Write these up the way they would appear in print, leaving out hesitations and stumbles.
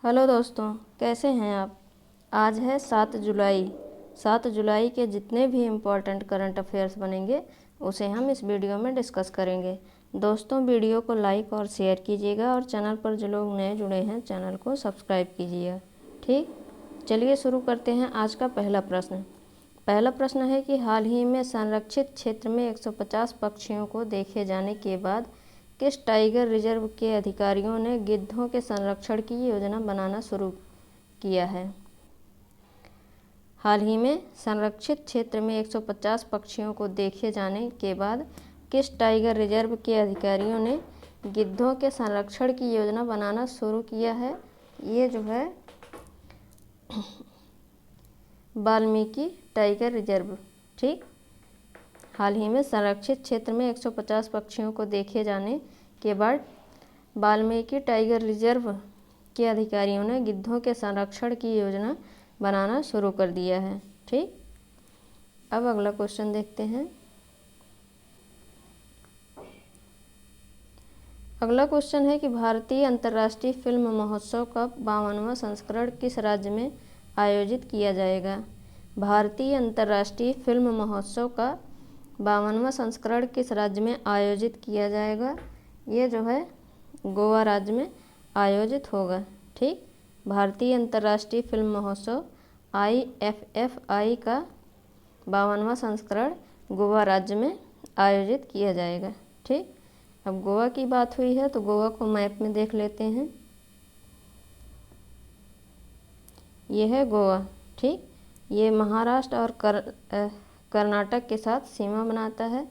Hello दोस्तों, कैसे हैं आप। आज है 7 जुलाई। 7 जुलाई के जितने भी इम्पोर्टेंट करंट अफेयर्स बनेंगे उसे हम इस वीडियो में डिस्कस करेंगे। दोस्तों, वीडियो को लाइक और शेयर कीजिएगा और चैनल पर जो लोग नए जुड़े हैं चैनल को सब्सक्राइब कीजिएगा। ठीक, चलिए शुरू करते हैं। आज का पहला प्रश्न है कि हाल ही में संरक्षित क्षेत्र में 150 पक्षियों को देखे जाने के बाद किस टाइगर रिजर्व के अधिकारियों ने गिद्धों के संरक्षण की योजना बनाना शुरू किया है। हाल ही में संरक्षित क्षेत्र में 150 पक्षियों को देखे जाने के बाद किस टाइगर रिजर्व के अधिकारियों ने गिद्धों के संरक्षण की योजना बनाना शुरू किया है। ये जो है वाल्मीकि टाइगर रिजर्व। ठीक, हाल ही में संरक्षित क्षेत्र में 150 पक्षियों को देखे जाने के बाद वाल्मीकि टाइगर रिजर्व के अधिकारियों ने गिद्धों के संरक्षण की योजना बनाना शुरू कर दिया है। ठीक, अब अगला क्वेश्चन देखते हैं। अगला क्वेश्चन है कि भारतीय अंतर्राष्ट्रीय फिल्म महोत्सव का 52वां संस्करण किस राज्य में आयोजित किया जाएगा। भारतीय अंतर्राष्ट्रीय फिल्म महोत्सव का 52वां संस्करण किस राज्य में आयोजित किया जाएगा। ये जो है गोवा राज्य में आयोजित होगा। ठीक, भारतीय अंतर्राष्ट्रीय फिल्म महोत्सव IFFI का 52वां संस्करण गोवा राज्य में आयोजित किया जाएगा। ठीक, अब गोवा की बात हुई है तो गोवा को मैप में देख लेते हैं। ये है गोवा। ठीक, ये महाराष्ट्र और कर्नाटक के साथ सीमा बनाता है।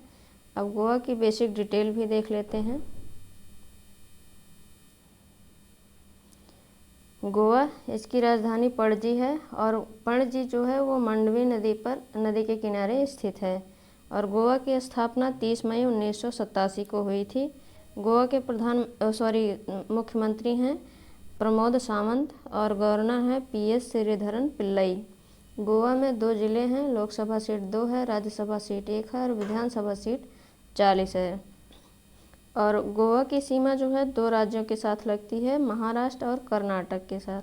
अब गोवा की बेसिक डिटेल भी देख लेते हैं। गोवा, इसकी राजधानी पणजी है और पणजी जो है वो मंडवी नदी के किनारे स्थित है और गोवा की स्थापना 30 मई 1987 को हुई थी। गोवा के मुख्यमंत्री हैं प्रमोद सावंत और गवर्नर हैं PS श्रीधरन पिल्लई। गोवा में 2 जिले हैं, लोकसभा सीट 2 है, राज्यसभा सीट 1 है और विधानसभा सीट 40 है। और गोवा की सीमा जो है 2 राज्यों के साथ लगती है, महाराष्ट्र और कर्नाटक के साथ।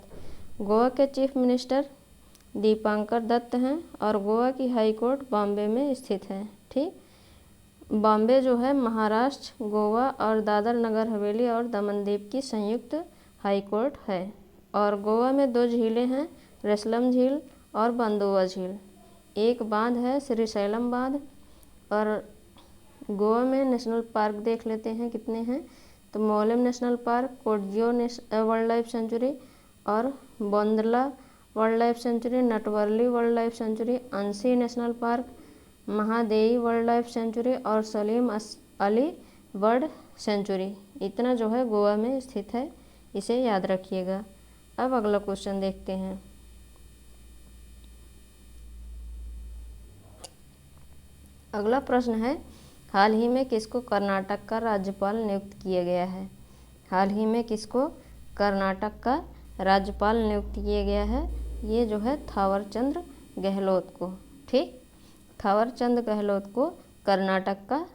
गोवा के चीफ मिनिस्टर दीपांकर दत्त हैं और गोवा की हाई कोर्ट बॉम्बे में स्थित है। ठीक, बॉम्बे जो है महाराष्ट्र, गोवा और दादर नगर हवेली और दमन दीव की संयुक्त हाई कोर्ट है। और गोवा में 2 झीलें हैं, रसलम झील और बंदोवा झील। एक बांध है श्रीशैलम बांध। और गोवा में नेशनल पार्क देख लेते हैं कितने हैं, तो Mollem national park, Cotigao wildlife sanctuary और Bondla wildlife sanctuary, Netravali wildlife sanctuary, Anshi national park, Mahadei wildlife sanctuary और सलीम अली बर्ड सेंचुरी। इतना जो है गोवा में स्थित है, इसे याद रखिएगा। अब अगला क्वेश्चन देखते हैं। अगला प्रश्न है, हाल ही में किसको कर्नाटक का राज्यपाल नियुक्त किया गया है। हाल ही में किसको कर्नाटक का राज्यपाल नियुक्त किया गया है। ये जो है थावरचंद गहलोत को। ठीक, थावरचंद गहलोत को कर्नाटक का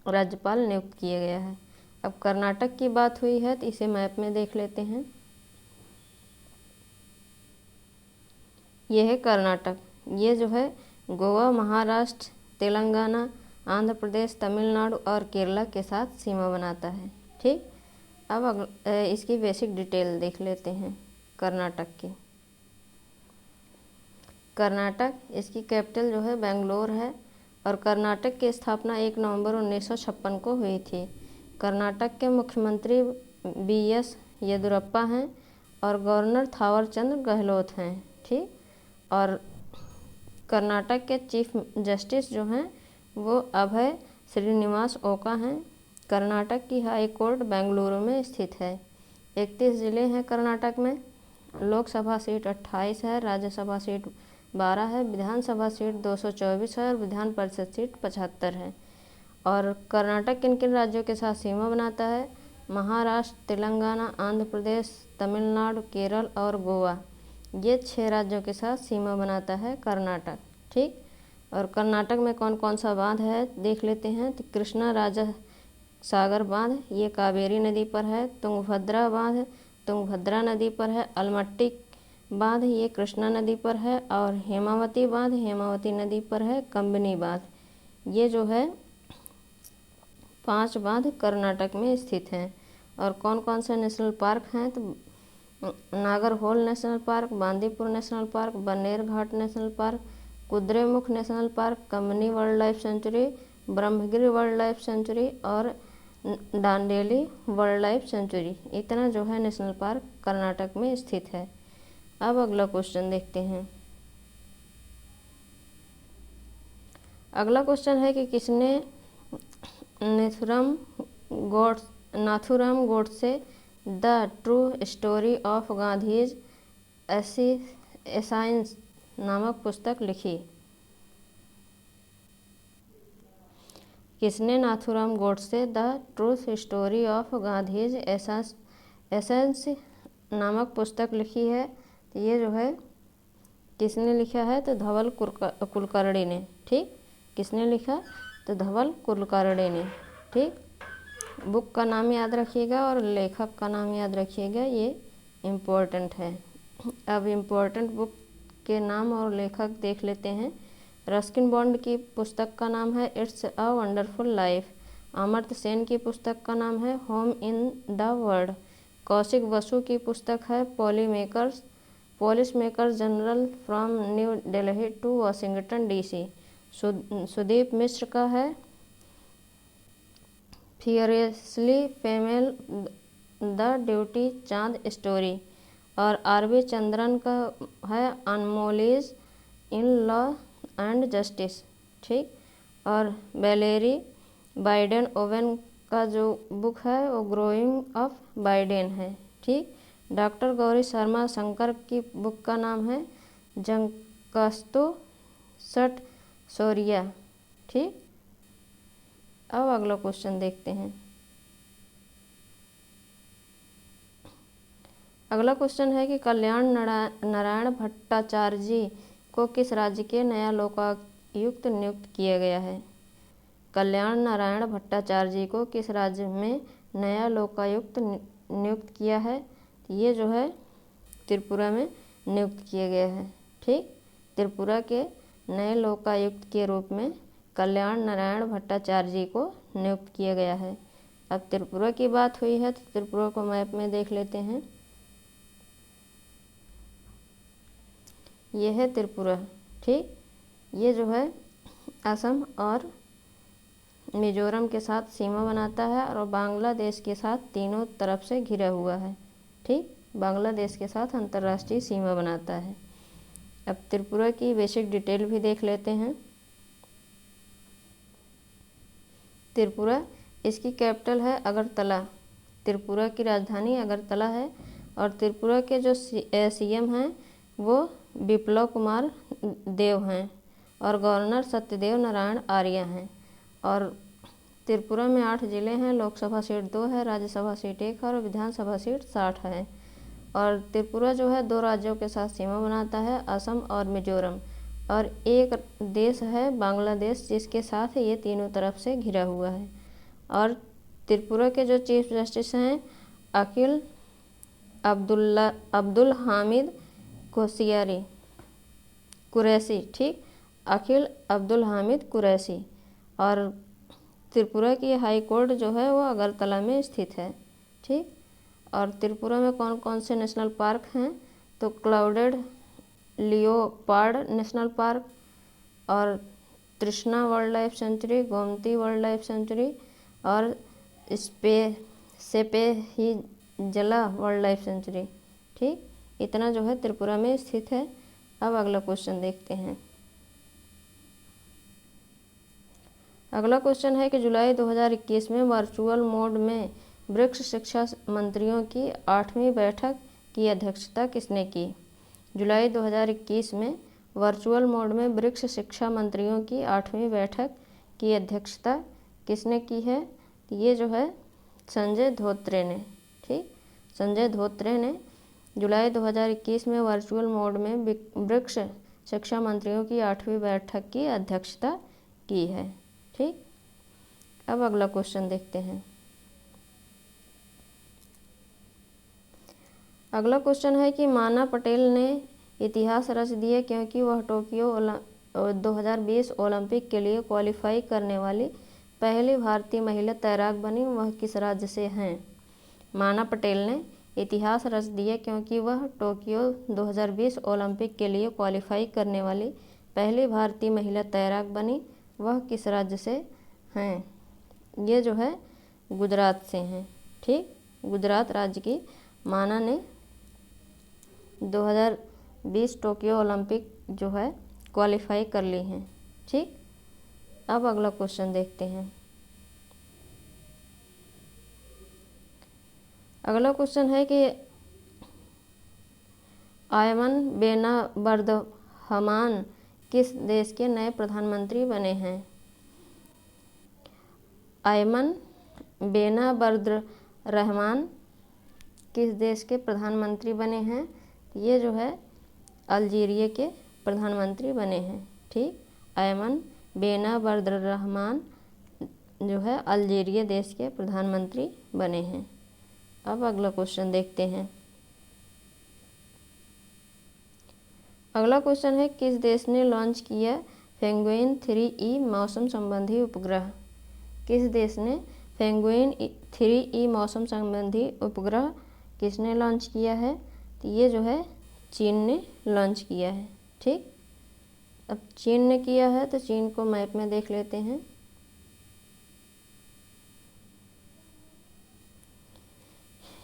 राज्यपाल नियुक्त किया गया है। अब कर्नाटक की बात हुई है तो इसे मैप में देख लेते हैं। ये है कर्नाटक। ये जो है गोवा, महाराष्ट्र, तेलंगाना, आंध्र प्रदेश, तमिलनाडु और केरला के साथ सीमा बनाता है। ठीक, अब इसकी बेसिक डिटेल देख लेते हैं कर्नाटक की। कर्नाटक, इसकी कैपिटल जो है बेंगलोर है और कर्नाटक की स्थापना 1 नवंबर 1956 को हुई थी। कर्नाटक के मुख्यमंत्री BS येदियुरप्पा हैं और गवर्नर थावरचंद गहलोत हैं। ठीक, और कर्नाटक के चीफ जस्टिस जो हैं वो अभय श्रीनिवास ओका हैं। कर्नाटक की हाई कोर्ट बेंगलुरु में स्थित है। 31 ज़िले हैं कर्नाटक में। लोकसभा सीट 28 है, राज्यसभा सीट 12 है, विधानसभा सीट 224 है और विधान परिषद सीट 75 है। और कर्नाटक किन किन राज्यों के साथ सीमा बनाता है। महाराष्ट्र, तेलंगाना, आंध्र प्रदेश, तमिलनाडु, केरल और गोवा। ये 6 राज्यों के साथ सीमा बनाता है कर्नाटक। ठीक, और कर्नाटक में कौन कौन सा बांध है देख लेते हैं। तो कृष्णा राजा सागर बांध, ये कावेरी नदी पर है। तुंगभद्रा बांध तुंगभद्रा नदी पर है। अलमट्टी बांध ये कृष्णा नदी पर है। और हेमावती बांध हेमावती नदी पर है। कंबनी बांध ये जो है 5 बांध कर्नाटक में स्थित हैं। और कौन कौन से नेशनल पार्क हैं तो Nagarhole national park, Bandipur national park, Bannerghatta national park, Kudremukh national park, Kabini wildlife sanctuary, Brahmagiri wildlife sanctuary और डांडेली वाइल्ड लाइफ सेंचुरी। इतना जो है नेशनल पार्क कर्नाटक में स्थित है। अब अगला क्वेश्चन देखते हैं। अगला क्वेश्चन है कि किसने Nathuram Godse the true story of Gandhi's assassin नामक पुस्तक लिखी। किसने Nathuram Godse the truth story of Gandhi's essence नामक पुस्तक लिखी है। तो ये जो है किसने लिखा है तो धवल कुलकर्णी ने। ठीक, किसने लिखा तो धवल कुलकर्णी ने। ठीक, बुक का नाम याद रखिएगा और लेखक का नाम याद रखिएगा, ये इम्पोर्टेंट है। अब इम्पोर्टेंट बुक के नाम और लेखक देख लेते हैं। रस्किन बॉन्ड की पुस्तक का नाम है it's a wonderful life. Amartya Sen की पुस्तक का नाम है home in the world. Kaushik Basu की पुस्तक है policymaker's journal from New Delhi to Washington DC. Sudeep Mishra का है fearlessly female the Dutee Chand story. और आर.बी. चंद्रन का है anomalies in law and justice. ठीक, और वैलेरी बाइडेन ओवेन का जो बुक है वो ग्रोइंग अप बाइडेन है। ठीक, डॉक्टर गौरी शर्मा शंकर की बुक का नाम है जंकस्तु सट सोरिया। ठीक, अब अगला क्वेश्चन देखते हैं। अगला क्वेश्चन है कि कल्याण नारायण भट्टाचार्य जी को किस राज्य के नया लोकायुक्त नियुक्त किया गया है। कल्याण नारायण भट्टाचार्य जी को किस राज्य में नया लोकायुक्त नियुक्त किया है। ये जो है त्रिपुरा में नियुक्त किया गया है। ठीक, त्रिपुरा के नए लोकायुक्त के रूप में कल्याण नारायण भट्टाचार्य जी को नियुक्त किया गया है। अब त्रिपुरा की बात हुई है तो त्रिपुरा को मैप में देख लेते हैं। ये है त्रिपुरा। ठीक, ये जो है असम और मिजोरम के साथ सीमा बनाता है और बांग्लादेश के साथ तीनों तरफ से घिरा हुआ है। ठीक, बांग्लादेश के साथ अंतर्राष्ट्रीय सीमा बनाता है। अब त्रिपुरा की बेसिक डिटेल भी देख लेते हैं। त्रिपुरा, इसकी कैपिटल है अगरतला। त्रिपुरा की राजधानी अगरतला है। और त्रिपुरा के जो सीएम हैं वो बिप्लब कुमार देव हैं और गवर्नर सत्यदेव नारायण आर्य हैं। और त्रिपुरा में 8 जिले हैं। लोकसभा सीट 2 है, राज्यसभा सीट 1 है और विधानसभा सीट 60 है। और त्रिपुरा जो है 2 राज्यों के साथ सीमा बनाता है, असम और मिजोरम। और एक देश है बांग्लादेश जिसके साथ ये तीनों तरफ से घिरा हुआ है। और त्रिपुरा के जो चीफ जस्टिस हैं अकील अब्दुल हामिद कुरैशी। ठीक, अकील अब्दुल हामिद कुरैशी। और त्रिपुरा की हाई कोर्ट जो है वो अगरतला में स्थित है। ठीक, और त्रिपुरा में कौन कौन से नेशनल पार्क हैं तो क्लाउडेड लियोपार्ड नेशनल पार्क और तृष्णा wild life sanctuary, Gomti wild life sanctuary और सेपेहिजला वाइल्ड लाइफ सेंचुरी। ठीक, इतना जो है त्रिपुरा में स्थित है। अब अगला क्वेश्चन देखते हैं। अगला क्वेश्चन है कि जुलाई 2021 में वर्चुअल मोड में ब्रिक्स शिक्षा मंत्रियों की 8वीं बैठक की अध्यक्षता किसने की। जुलाई 2021 में वर्चुअल मोड में ब्रिक्स शिक्षा मंत्रियों की 8वीं बैठक की अध्यक्षता किसने की है। ये जो है संजय धोत्रे ने। ठीक, संजय धोत्रे ने जुलाई 2021 में वर्चुअल मोड में ब्रिक्स शिक्षा मंत्रियों की 8वीं बैठक की अध्यक्षता की है। ठीक, अब अगला क्वेश्चन देखते हैं। अगला क्वेश्चन है कि माना पटेल ने इतिहास रच दिया क्योंकि वह टोक्यो 2020 ओलंपिक के लिए क्वालिफाई करने वाली पहली भारतीय महिला तैराक बनी, वह किस राज्य से हैं? माना पटेल ने इतिहास रच दिया क्योंकि वह टोक्यो 2020 ओलंपिक के लिए क्वालिफाई करने वाली पहली भारतीय महिला तैराक बनी, वह किस राज्य से हैं? ये जो है गुजरात से हैं। ठीक, गुजरात राज्य की माना ने 2020 टोक्यो ओलंपिक जो है क्वालिफाई कर ली हैं। ठीक, अब अगला क्वेश्चन देखते हैं। अगला क्वेश्चन है कि आयमन बेनबर्दहमान किस देश के नए प्रधानमंत्री बने हैं? आयमन बेनबर्दरहमान किस देश के प्रधानमंत्री बने हैं? ये जो है अल्जीरिया के प्रधानमंत्री बने हैं। ठीक, आयमन बेनबर्दरहमान जो है अल्जीरिया देश के प्रधानमंत्री बने हैं। अब अगला क्वेश्चन देखते हैं। अगला क्वेश्चन है किस देश ने लॉन्च किया पेंगुइन 3E मौसम संबंधी उपग्रह? किस देश ने पेंगुइन 3E मौसम संबंधी उपग्रह किसने लॉन्च किया है? तो ये जो है चीन ने लॉन्च किया है। ठीक, अब चीन ने किया है तो चीन को मैप में देख लेते हैं।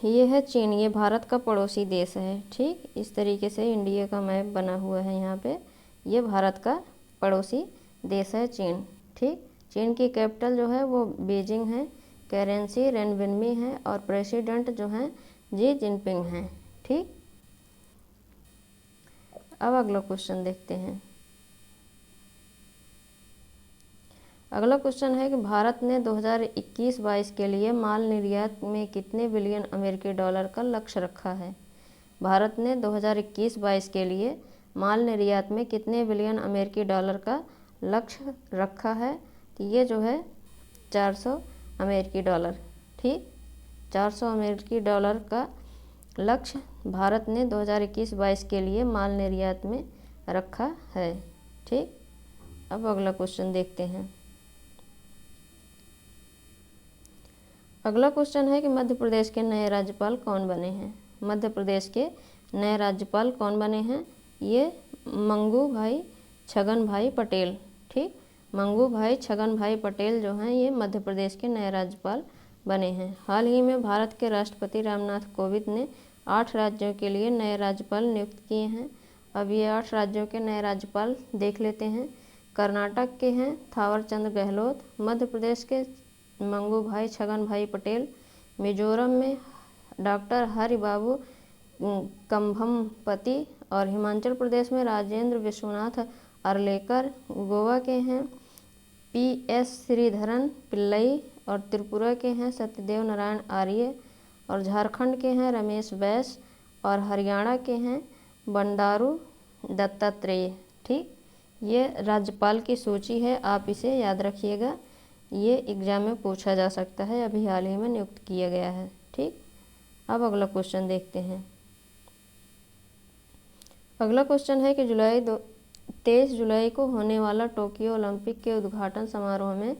ये है चीन, ये भारत का पड़ोसी देश है। ठीक, इस तरीके से इंडिया का मैप बना हुआ है यहाँ पे। ये भारत का पड़ोसी देश है चीन। ठीक, चीन की कैपिटल जो है वो बीजिंग है, करेंसी रेनमिनबी है और प्रेसिडेंट जो हैं जी जिनपिंग हैं। ठीक, अब अगला क्वेश्चन देखते हैं। अगला क्वेश्चन है कि भारत ने 2021-22 के लिए माल निर्यात में कितने बिलियन अमेरिकी डॉलर का लक्ष्य रखा है? भारत ने 2021-22 के लिए माल निर्यात में कितने बिलियन अमेरिकी डॉलर का लक्ष्य रखा है? तो ये जो है 400 अमेरिकी डॉलर। ठीक, 400 अमेरिकी डॉलर का लक्ष्य भारत ने 2021-22 के लिए माल निर्यात में रखा है। ठीक, अब अगला क्वेश्चन देखते हैं। अगला क्वेश्चन है कि मध्य प्रदेश के नए राज्यपाल कौन बने हैं? मध्य प्रदेश के नए राज्यपाल कौन बने हैं? ये मंगू भाई छगन भाई पटेल। ठीक, मंगू भाई छगन भाई पटेल जो हैं ये मध्य प्रदेश के नए राज्यपाल बने हैं। हाल ही में भारत के राष्ट्रपति रामनाथ कोविंद ने 8 राज्यों के लिए नए राज्यपाल नियुक्त किए हैं। अब ये 8 राज्यों के नए राज्यपाल देख लेते हैं। कर्नाटक के हैं थावरचंद गहलोत, मध्य प्रदेश के मंगू भाई छगन भाई पटेल, मिजोरम में डॉक्टर हरिबाबू कंभमपति और हिमाचल प्रदेश में राजेंद्र विश्वनाथ अर्लेकर, गोवा के हैं PS श्रीधरन पिल्लई और त्रिपुरा के हैं सत्यदेव नारायण आर्य और झारखंड के हैं रमेश बैस और हरियाणा के हैं बंडारू दत्तात्रेय। ठीक, ये राज्यपाल की सूची है, आप इसे याद रखिएगा, ये एग्जाम में पूछा जा सकता है, अभी हाल ही में नियुक्त किया गया है। ठीक, अब अगला क्वेश्चन देखते हैं। अगला क्वेश्चन है कि 23 जुलाई को होने वाला टोक्यो ओलंपिक के उद्घाटन समारोह में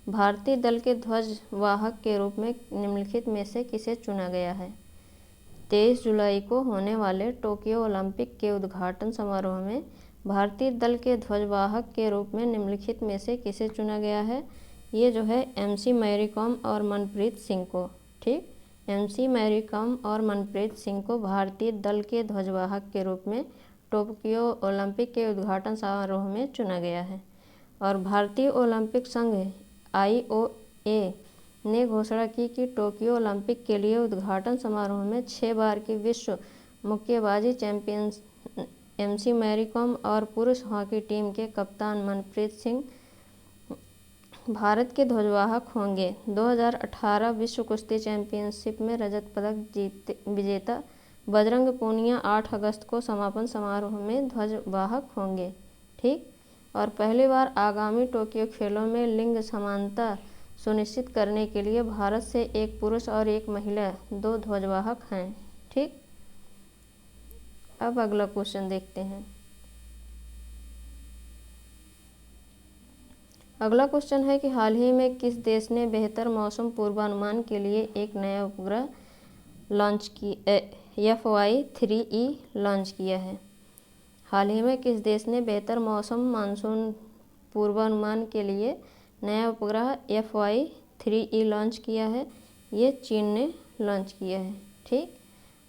भारतीय दल के ध्वजवाहक के रूप में निम्नलिखित में से किसे चुना गया है? 23 जुलाई को होने वाले टोक्यो ओलंपिक के उद्घाटन समारोह में भारतीय दल के ध्वजवाहक के रूप में निम्नलिखित में से किसे चुना गया है? ये जो है MC मैरी कॉम और मनप्रीत सिंह को। ठीक, MC मैरी कॉम और मनप्रीत सिंह को भारतीय दल के ध्वजवाहक के रूप में टोक्यो ओलंपिक के उद्घाटन समारोह में चुना गया है। और भारतीय ओलंपिक संघ IOA ने घोषणा की कि टोक्यो ओलंपिक के लिए उद्घाटन समारोह में 6 बार की विश्व मुक्केबाजी चैंपियन MC मैरी कॉम और पुरुष हॉकी टीम के कप्तान मनप्रीत सिंह भारत के ध्वजवाहक होंगे। 2018 विश्व कुश्ती चैंपियनशिप में रजत पदक विजेता बजरंग पूनिया 8 अगस्त को समापन समारोह में ध्वजवाहक होंगे। ठीक, और पहली बार आगामी टोक्यो खेलों में लिंग समानता सुनिश्चित करने के लिए भारत से एक पुरुष और एक महिला 2 ध्वजवाहक हैं। ठीक, अब अगला क्वेश्चन देखते हैं। अगला क्वेश्चन है कि हाल ही में किस देश ने बेहतर मौसम पूर्वानुमान के लिए एक नया उपग्रह लॉन्च की FY-3E लॉन्च किया है। हाल ही में किस देश ने बेहतर मौसम मानसून पूर्वानुमान के लिए नया उपग्रह FY-3E लॉन्च किया है? ये चीन ने लॉन्च किया है। ठीक,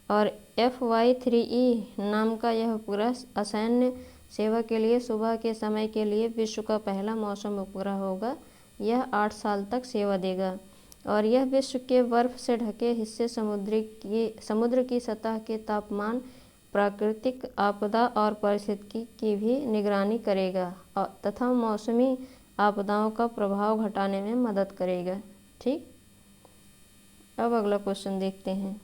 और FY-3E नाम का यह उपग्रह असैन्य सेवा के लिए सुबह के समय के लिए विश्व का पहला मौसम उपग्रह होगा। यह 8 साल तक सेवा देगा और यह विश्व के बर्फ से ढके हिस्से, समुद्र की सतह के तापमान, प्राकृतिक आपदा और पारिस्थितिकी की भी निगरानी करेगा तथा मौसमी आपदाओं का प्रभाव घटाने में मदद करेगा। ठीक, अब अगला क्वेश्चन देखते हैं।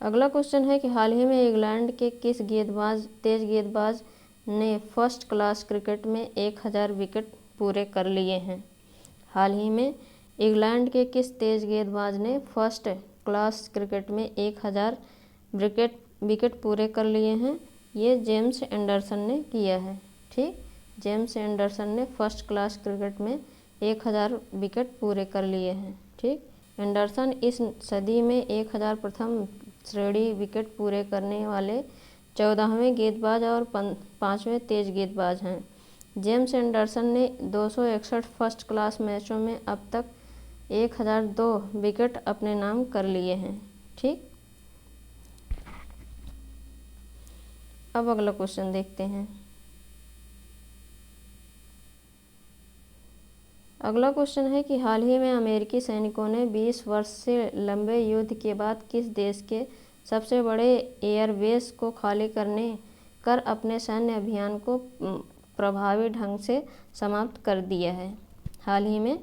अगला क्वेश्चन है कि हाल ही में इंग्लैंड के किस तेज गेंदबाज ने फर्स्ट क्लास क्रिकेट में 1000 विकेट पूरे कर लिए हैं? हाल ही में इंग्लैंड के किस तेज गेंदबाज ने फर्स्ट क्लास क्रिकेट में 1000 विकेट पूरे कर लिए हैं? ये जेम्स एंडरसन ने किया है। ठीक, जेम्स एंडरसन ने फर्स्ट क्लास क्रिकेट में 1000 विकेट पूरे कर लिए हैं। ठीक, एंडरसन इस सदी में 1000 प्रथम श्रेणी विकेट पूरे करने वाले 14वें गेंदबाज और 5वें तेज गेंदबाज हैं। जेम्स एंडरसन ने 261 फर्स्ट क्लास मैचों में अब तक 1002 विकेट अपने नाम कर लिए हैं। ठीक, अब अगला क्वेश्चन देखते हैं। अगला क्वेश्चन है कि हाल ही में अमेरिकी सैनिकों ने 20 वर्ष से लंबे युद्ध के बाद किस देश के सबसे बड़े एयरबेस को खाली कर अपने सैन्य अभियान को प्रभावी ढंग से समाप्त कर दिया है? हाल ही में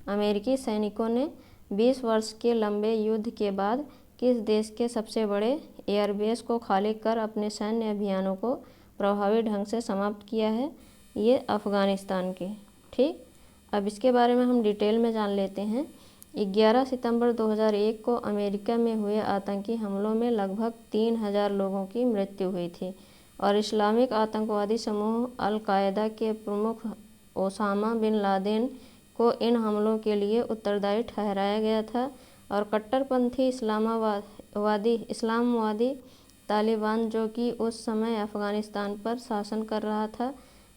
अमेरिकी सैनिकों ने 20 वर्ष के लंबे युद्ध के बाद किस देश के सबसे बड़े एयरबेस को खाली कर अपने सैन्य अभियानों को प्रभावी ढंग से समाप्त किया है? ये अफ़गानिस्तान के। ठीक, अब इसके बारे में हम डिटेल में जान लेते हैं। 11 सितंबर 2001 को अमेरिका में हुए आतंकी हमलों में लगभग 3000 लोगों की मृत्यु हुई थी और इस्लामिक आतंकवादी समूह अल कायदा के प्रमुख ओसामा बिन लादेन को इन हमलों के लिए उत्तरदायी ठहराया गया था और कट्टरपंथी इस्लामवादी तालिबान, जो कि उस समय अफ़गानिस्तान पर शासन कर रहा था,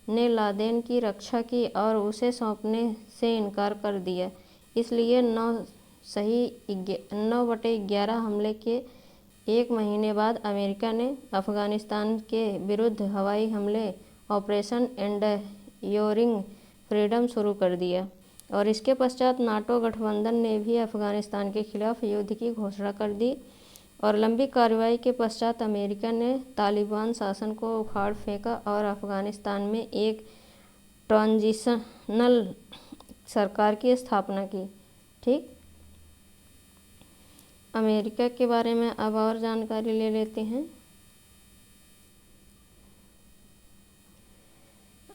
ने लादेन की रक्षा की और उसे सौंपने से इनकार कर दिया। इसलिए 9/11 हमले के एक महीने बाद अमेरिका ने अफ़गानिस्तान के विरुद्ध हवाई हमले ऑपरेशन एंड्योरिंग फ्रीडम शुरू कर दिया और इसके पश्चात नाटो गठबंधन ने भी अफ़गानिस्तान के खिलाफ युद्ध की घोषणा कर दी और लंबी कार्रवाई के पश्चात अमेरिका ने तालिबान शासन को उखाड़ फेंका और अफ़गानिस्तान में एक ट्रांजिशनल सरकार की स्थापना की। ठीक, अमेरिका के बारे में अब और जानकारी ले लेते हैं।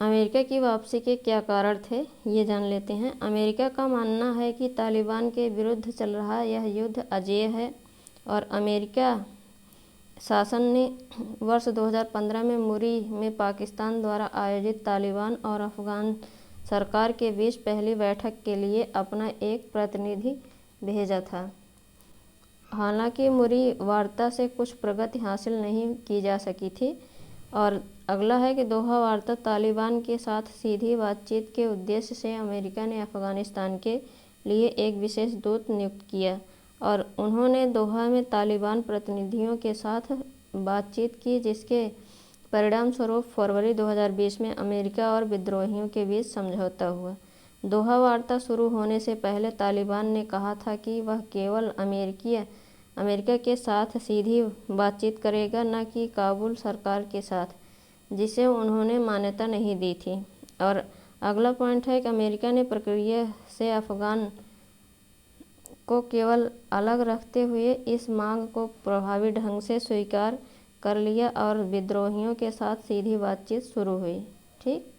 अमेरिका की वापसी के क्या कारण थे, ये जान लेते हैं। अमेरिका का मानना है कि तालिबान के विरुद्ध चल रहा यह युद्ध अजेय है और अमेरिका शासन ने वर्ष 2015 में मुरी में पाकिस्तान द्वारा आयोजित तालिबान और अफ़गान सरकार के बीच पहली बैठक के लिए अपना एक प्रतिनिधि भेजा था। हालांकि मुरी वार्ता से कुछ प्रगति हासिल नहीं की जा सकी थी। और अगला है कि दोहा वार्ता तालिबान के साथ सीधी बातचीत के उद्देश्य से अमेरिका ने अफ़गानिस्तान के लिए एक विशेष दूत नियुक्त किया और उन्होंने दोहा में तालिबान प्रतिनिधियों के साथ बातचीत की, जिसके परिणाम स्वरूप फरवरी 2020 में अमेरिका और विद्रोहियों के बीच समझौता हुआ। दोहा वार्ता शुरू होने से पहले तालिबान ने कहा था कि वह केवल अमेरिका के साथ सीधी बातचीत करेगा, न कि काबुल सरकार के साथ, जिसे उन्होंने मान्यता नहीं दी थी। और अगला पॉइंट है कि अमेरिका ने प्रक्रिया से अफ़गान को केवल अलग रखते हुए इस मांग को प्रभावी ढंग से स्वीकार कर लिया और विद्रोहियों के साथ सीधी बातचीत शुरू हुई। ठीक,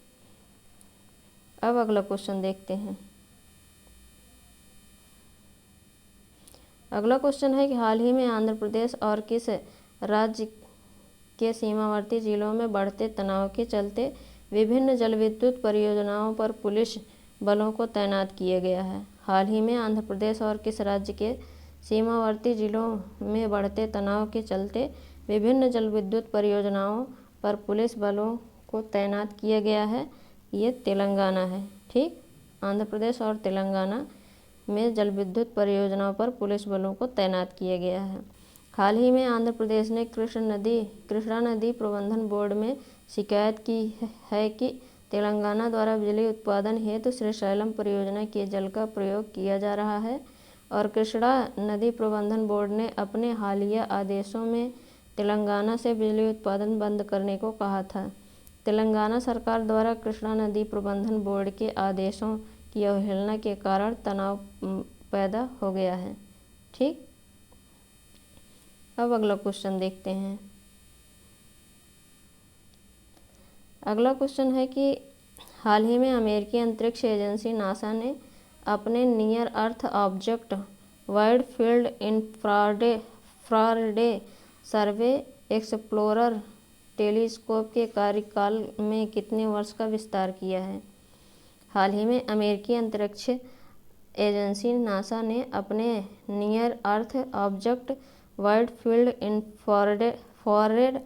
अब अगला क्वेश्चन देखते हैं। अगला क्वेश्चन है कि हाल ही में आंध्र प्रदेश और किस राज्य के सीमावर्ती जिलों में बढ़ते तनाव के चलते विभिन्न जल विद्युत परियोजनाओं पर पुलिस बलों को तैनात किया गया है। हाल ही में आंध्र प्रदेश और किस राज्य के सीमावर्ती जिलों में बढ़ते तनाव के चलते विभिन्न जल विद्युत परियोजनाओं पर पुलिस बलों को तैनात किया गया है? ये तेलंगाना है। ठीक, आंध्र प्रदेश और तेलंगाना में जल विद्युत परियोजनाओं पर पुलिस बलों को तैनात किया गया है। हाल ही में आंध्र प्रदेश ने कृष्णा नदी प्रबंधन बोर्ड में शिकायत की है कि तेलंगाना द्वारा बिजली उत्पादन हेतु श्रीशैलम परियोजना के जल का प्रयोग किया जा रहा है और कृष्णा नदी प्रबंधन बोर्ड ने अपने हालिया आदेशों में तेलंगाना से बिजली उत्पादन बंद करने को कहा था। तेलंगाना सरकार द्वारा कृष्णा नदी प्रबंधन बोर्ड के आदेशों की अवहेलना के कारण तनाव पैदा हो गया है। ठीक, अब अगला क्वेश्चन देखते हैं। अगला क्वेश्चन है कि हाल ही में अमेरिकी अंतरिक्ष एजेंसी नासा ने अपने near Earth object wide field infrared survey explorer telescope के कार्यकाल में कितने वर्ष का विस्तार किया है? हाल ही में अमेरिकी अंतरिक्ष एजेंसी नासा ने अपने near Earth object wide field infrared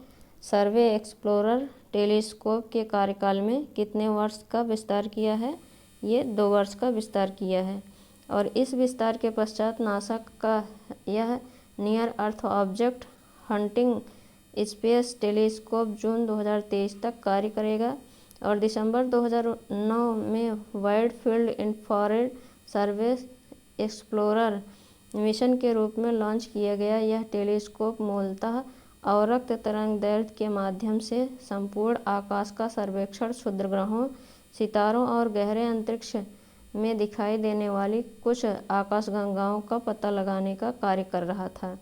survey explorer telescope के कार्यकाल में कितने वर्ष का विस्तार किया है? ये 2 वर्ष का विस्तार किया है और इस विस्तार के पश्चात नासा का यह near Earth object hunting space telescope जून 2023 तक कार्य करेगा और दिसंबर 2009 में wide field infrared survey explorer mission के रूप में लॉन्च किया गया। यह टेलीस्कोप मूलतः अवरक्त तरंगदैर्घ्य के माध्यम से संपूर्ण आकाश का सर्वेक्षण, क्षुद्रग्रहों, सितारों और गहरे अंतरिक्ष में दिखाई देने वाली कुछ आकाशगंगाओं का पता लगाने का कार्य कर रहा था।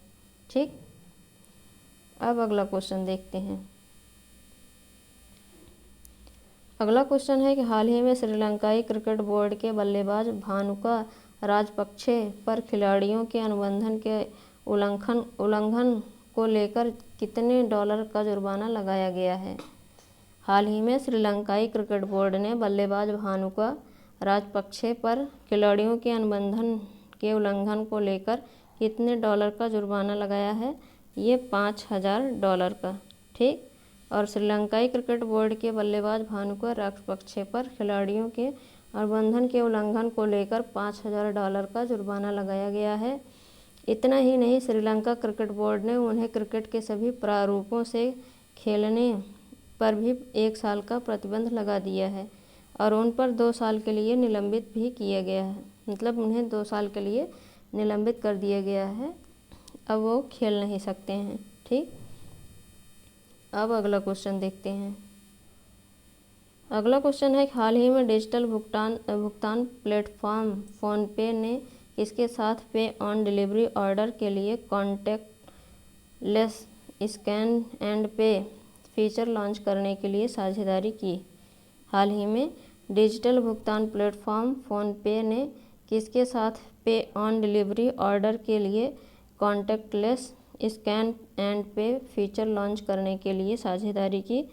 ठीक, अब अगला क्वेश्चन देखते हैं। अगला क्वेश्चन है कि हाल ही में श्रीलंकाई क्रिकेट बोर्ड के बल्लेबाज भानुका राजपक्षे पर खिलाड़ियों के अनुबंध के उल्लंघन को लेकर कितने डॉलर का जुर्माना लगाया गया है? हाल ही में श्रीलंकाई क्रिकेट बोर्ड ने बल्लेबाज भानुका राजपक्षे पर खिलाड़ियों के अनुबंध के उल्लंघन को लेकर कितने डॉलर का जुर्माना लगाया है? ये $5000 का। ठीक, और श्रीलंकाई क्रिकेट बोर्ड के बल्लेबाज भानुका राजपक्षे पर खिलाड़ियों के अनुबंध के उल्लंघन को लेकर $5000 का जुर्माना लगाया गया है। इतना ही नहीं, श्रीलंका क्रिकेट बोर्ड ने उन्हें क्रिकेट के सभी प्रारूपों से खेलने पर भी 1 साल का प्रतिबंध लगा दिया है और उन पर 2 साल के लिए निलंबित भी किया गया है। मतलब उन्हें 2 साल के लिए निलंबित कर दिया गया है, अब वो खेल नहीं सकते हैं। ठीक, अब अगला क्वेश्चन देखते हैं। अगला क्वेश्चन है हाल ही में डिजिटल भुगतान प्लेटफॉर्म फ़ोनपे ने किसके साथ पे ऑन डिलीवरी ऑर्डर के लिए contactless scan and pay feature launch करने के लिए साझेदारी की? हाल ही में डिजिटल भुगतान प्लेटफॉर्म फ़ोनपे ने किसके साथ पे ऑन डिलीवरी ऑर्डर के लिए contactless scan and pay feature launch करने के लिए साझेदारी की?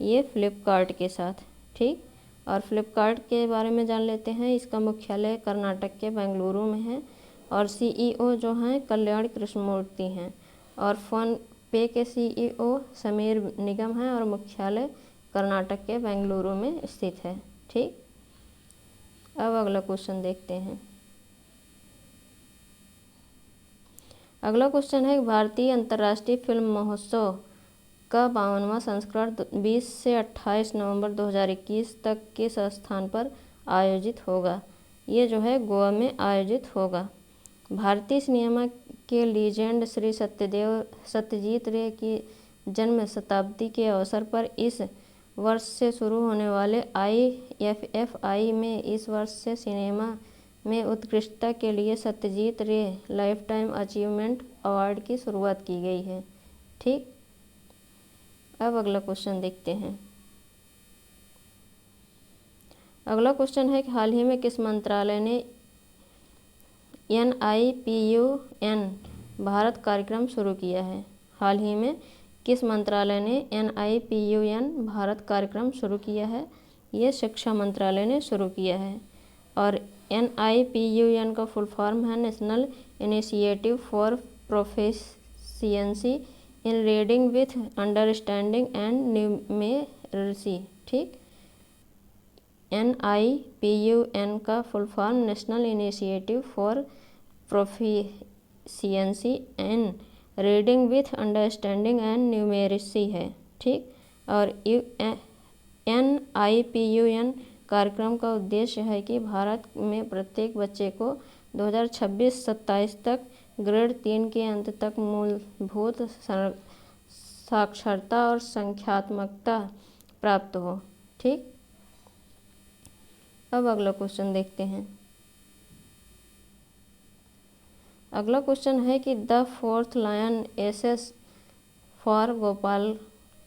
ये फ्लिपकार्ट के साथ। ठीक, और फ्लिपकार्ट के बारे में जान लेते हैं। इसका मुख्यालय कर्नाटक के बेंगलुरु में है और सीईओ जो हैं कल्याण कृष्णमूर्ति हैं और फ़ोन पे के सीईओ समीर निगम हैं और मुख्यालय कर्नाटक के बेंगलुरु में स्थित है। ठीक, अब अगला क्वेश्चन देखते हैं। अगला क्वेश्चन है भारतीय अंतर्राष्ट्रीय फिल्म महोत्सव का 52वां संस्करण 20 से 28 नवंबर 2021 तक किस स्थान पर आयोजित होगा? ये जो है गोवा में आयोजित होगा। भारतीय सिनेमा के लीजेंड श्री सत्यजीत रे की जन्म शताब्दी के अवसर पर इस वर्ष से शुरू होने वाले IFFI में इस वर्ष से सिनेमा में उत्कृष्टता के लिए सत्यजीत रे लाइफ टाइम अचीवमेंट अवार्ड की शुरुआत की गई है। ठीक, अब अगला क्वेश्चन देखते हैं। अगला क्वेश्चन है कि हाल ही में किस मंत्रालय ने NIPUN भारत कार्यक्रम शुरू किया है? हाल ही में किस मंत्रालय ने NIPUN भारत कार्यक्रम शुरू किया है? ये शिक्षा मंत्रालय ने शुरू किया है। और NIPUN का फुल फॉर्म है national initiative for proficiency in reading with understanding and numeracy. ठीक, NIPUN का full form national initiative for proficiency in reading with understanding and numeracy है। ठीक, और NIPUN कार्यक्रम का उद्देश्य है कि भारत में प्रत्येक बच्चे को 2026-27 तक ग्रेड 3 के अंत तक मूलभूत साक्षरता और संख्यात्मकता प्राप्त हो। ठीक, अब अगला क्वेश्चन देखते हैं। अगला क्वेश्चन है कि the fourth lion essays for Gopal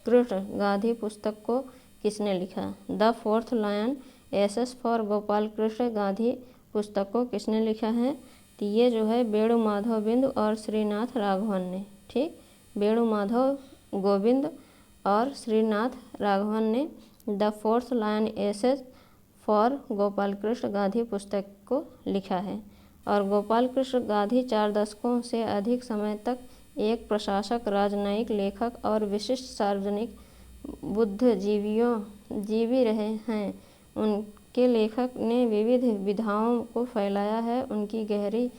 Krishna Gandhi पुस्तक को किसने लिखा? The fourth lion essays for Gopal Krishna Gandhi पुस्तक को किसने लिखा है? तो ये जो है वेणु माधव बिंद और श्रीनाथ राघवन ने। ठीक, वेणु माधव गोविंद और श्रीनाथ राघवन ने the fourth lion essays for Gopal Krishna Gandhi पुस्तक को लिखा है। और गोपाल कृष्ण गांधी 4 दशकों से अधिक समय तक एक प्रशासक, राजनयिक, लेखक और विशिष्ट सार्वजनिक बुद्धिजीवी रहे हैं। उनके लेखक ने विविध विधाओं को फैलाया है। उनकी गहरी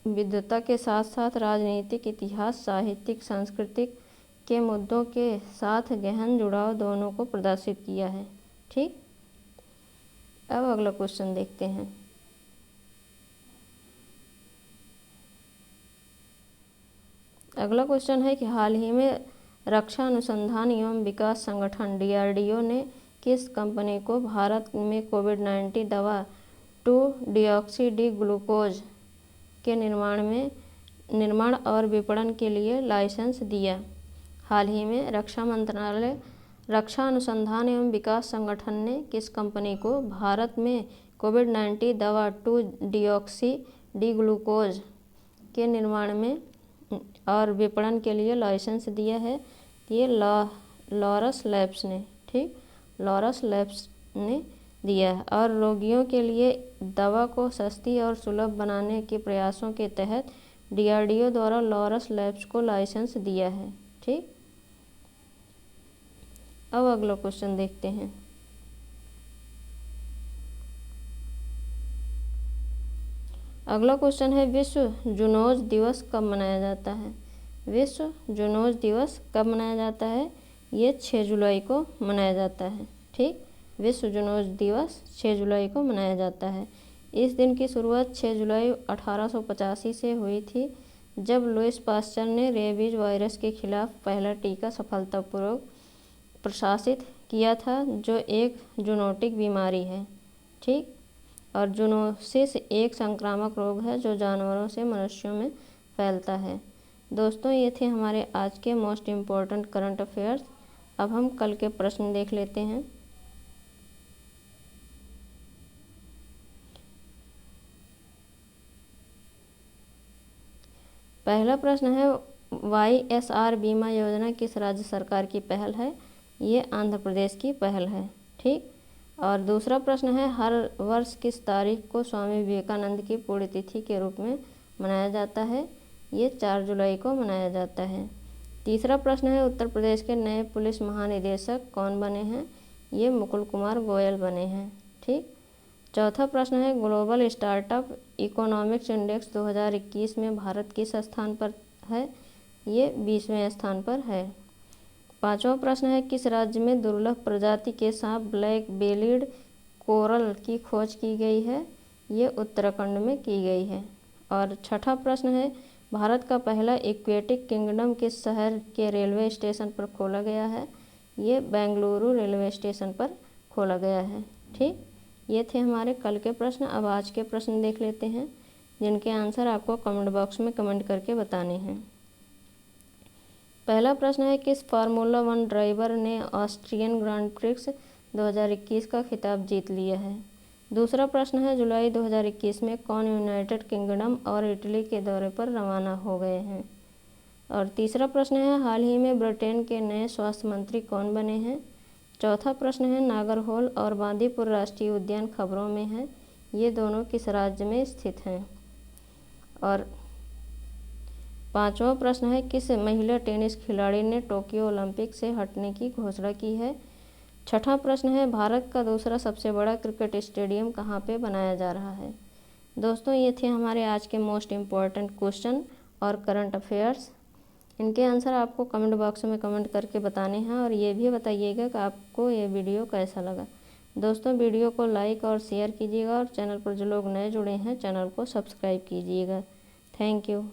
विद्वता के साथ साथ राजनीतिक, इतिहास, साहित्यिक, सांस्कृतिक के मुद्दों के साथ गहन जुड़ाव दोनों को प्रदर्शित किया है। ठीक, अब अगला क्वेश्चन देखते हैं। अगला क्वेश्चन है कि हाल ही में रक्षा अनुसंधान एवं विकास संगठन DRDO ने किस कंपनी को भारत में कोविड-19 दवा 2-डिऑक्सी-डी-ग्लूकोज के निर्माण और विपणन के लिए लाइसेंस दिया? हाल ही में रक्षा मंत्रालय रक्षा अनुसंधान एवं विकास संगठन ने किस कंपनी को भारत में कोविड-19 दवा 2-डिऑक्सी-डी-ग्लूकोज के निर्माण में और विपणन के लिए लाइसेंस दिया है? ये लॉरस लैब्स ने। ठीक, लॉरस लैब्स ने दिया है। और रोगियों के लिए दवा को सस्ती और सुलभ बनाने के प्रयासों के तहत DRDO द्वारा लॉरस लैब्स को लाइसेंस दिया है। ठीक, अब अगला क्वेश्चन देखते हैं। अगला क्वेश्चन है विश्व जूनोज दिवस कब मनाया जाता है? विश्व जूनोज दिवस कब मनाया जाता है? ये 6 जुलाई को मनाया जाता है। ठीक, विश्व जूनोज दिवस 6 जुलाई को मनाया जाता है। इस दिन की शुरुआत 6 जुलाई 1885 से हुई थी, जब लुईस पास्चर ने रेबीज वायरस के खिलाफ पहला टीका सफलतापूर्वक प्रशासित किया था, जो एक जूनोटिक बीमारी है। ठीक, और जूनोसिस एक संक्रामक रोग है जो जानवरों से मनुष्यों में फैलता है। दोस्तों, ये थे हमारे आज के मोस्ट इम्पोर्टेंट करंट अफेयर्स। अब हम कल के प्रश्न देख लेते हैं। पहला प्रश्न है YSR बीमा योजना किस राज्य सरकार की पहल है? ये आंध्र प्रदेश की पहल है। ठीक, और दूसरा प्रश्न है हर वर्ष किस तारीख को स्वामी विवेकानंद की पुण्यतिथि के रूप में मनाया जाता है? ये 4 जुलाई को मनाया जाता है। तीसरा प्रश्न है उत्तर प्रदेश के नए पुलिस महानिदेशक कौन बने हैं? ये मुकुल कुमार गोयल बने हैं। ठीक, चौथा प्रश्न है ग्लोबल स्टार्टअप इकोनॉमिक्स इंडेक्स 2021 में भारत किस स्थान पर है? ये 20वें स्थान पर है। पांचवा प्रश्न है किस राज्य में दुर्लभ प्रजाति के सांप ब्लैक बेलीड कोरल की खोज की गई है? ये उत्तराखंड में की गई है। और छठा प्रश्न है भारत का पहला एक्वेटिक किंगडम किस शहर के रेलवे स्टेशन पर खोला गया है? ये बेंगलुरु रेलवे स्टेशन पर खोला गया है। ठीक, ये थे हमारे कल के प्रश्न। अब आज के प्रश्न देख लेते हैं, जिनके आंसर आपको कमेंट बॉक्स में कमेंट करके बताने हैं। पहला प्रश्न है किस फार्मूला 1 ड्राइवर ने ऑस्ट्रियन ग्रांड प्रिक्स 2021 का खिताब जीत लिया है? दूसरा प्रश्न है जुलाई 2021 में कौन यूनाइटेड किंगडम और इटली के दौरे पर रवाना हो गए हैं। और तीसरा प्रश्न है हाल ही में ब्रिटेन के नए स्वास्थ्य मंत्री कौन बने हैं। चौथा प्रश्न है नागरहोल और बांदीपुर राष्ट्रीय उद्यान खबरों में है, ये दोनों किस राज्य में स्थित हैं। और पांचवा प्रश्न है किस महिला टेनिस खिलाड़ी ने टोक्यो ओलंपिक से हटने की घोषणा की है। छठा प्रश्न है भारत का दूसरा सबसे बड़ा क्रिकेट स्टेडियम कहाँ पे बनाया जा रहा है। दोस्तों ये थे हमारे आज के मोस्ट इम्पॉर्टेंट क्वेश्चन और करंट अफेयर्स। इनके आंसर आपको कमेंट बॉक्स में कमेंट करके बताने हैं और ये भी बताइएगा कि आपको ये वीडियो कैसा लगा। दोस्तों वीडियो को लाइक और शेयर कीजिएगा और चैनल पर जो लोग नए जुड़े हैं चैनल को सब्सक्राइब कीजिएगा। Thank you.